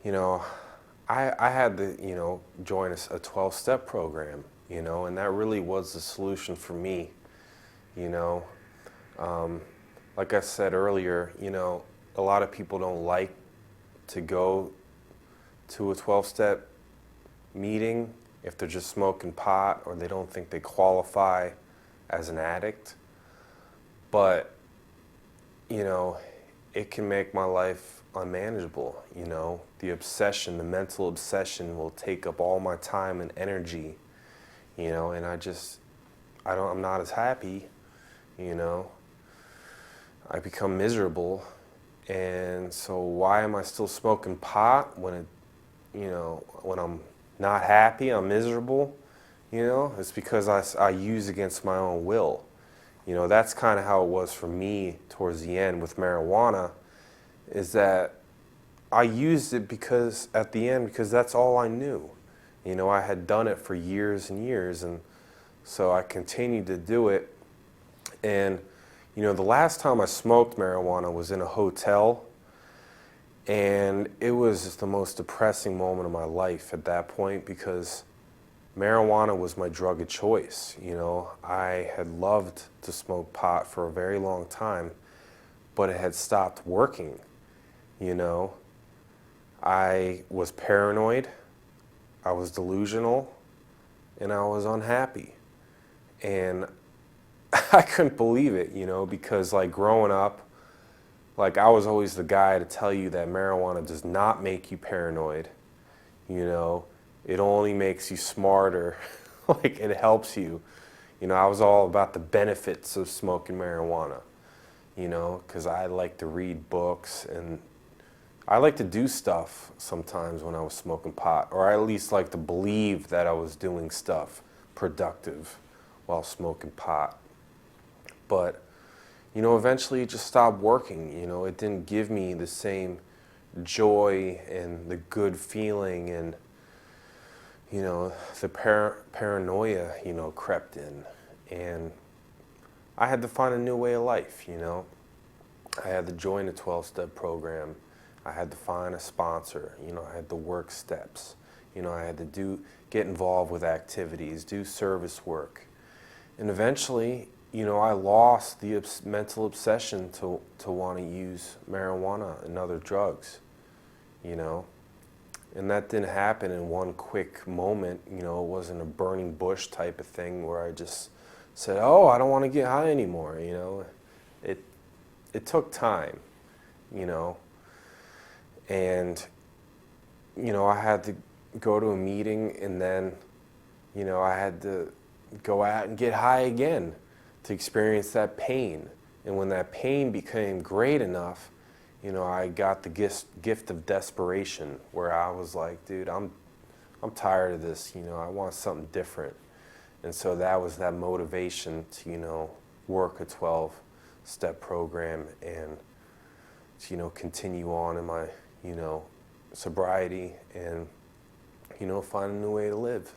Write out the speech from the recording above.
you know, I had to, join a 12-step program, and that really was the solution for me, you know. Um, like I said earlier, a lot of people don't like to go to a 12-step meeting if they're just smoking pot or they don't think they qualify as an addict. But, you know, it can make my life unmanageable, The obsession, the mental obsession will take up all my time and energy, and I'm not as happy, you know. I become miserable. And so why am I still smoking pot when I'm not happy, I'm miserable, It's because I use against my own will. That's kind of how it was for me towards the end with marijuana, is that I used it at the end, because that's all I knew. I had done it for years and years, and so I continued to do it. And, the last time I smoked marijuana was in a hotel, and it was just the most depressing moment of my life at that point, because marijuana was my drug of choice. I had loved to smoke pot for a very long time, but it had stopped working. I was paranoid, I was delusional, and I was unhappy. And I couldn't believe it, because like growing up, like I was always the guy to tell you that marijuana does not make you paranoid. It only makes you smarter. Like it helps you. I was all about the benefits of smoking marijuana, because I like to read books, and I like to do stuff sometimes when I was smoking pot, or I at least like to believe that I was doing stuff productive while smoking pot. But, eventually it just stopped working. It didn't give me the same joy and the good feeling, and, the paranoia, crept in. And I had to find a new way of life, I had to join a 12-step program. I had to find a sponsor, I had to work steps. I had to get involved with activities, do service work. And eventually, I lost the mental obsession to want to use marijuana and other drugs, And that didn't happen in one quick moment, it wasn't a burning bush type of thing where I just said, oh, I don't want to get high anymore, It took time, And, I had to go to a meeting, and then, I had to go out and get high again to experience that pain. And when that pain became great enough, I got the gift of desperation, where I was like, dude, I'm tired of this, I want something different. And so that was that motivation to, work a 12-step program and to, continue on in my, sobriety and, find a new way to live.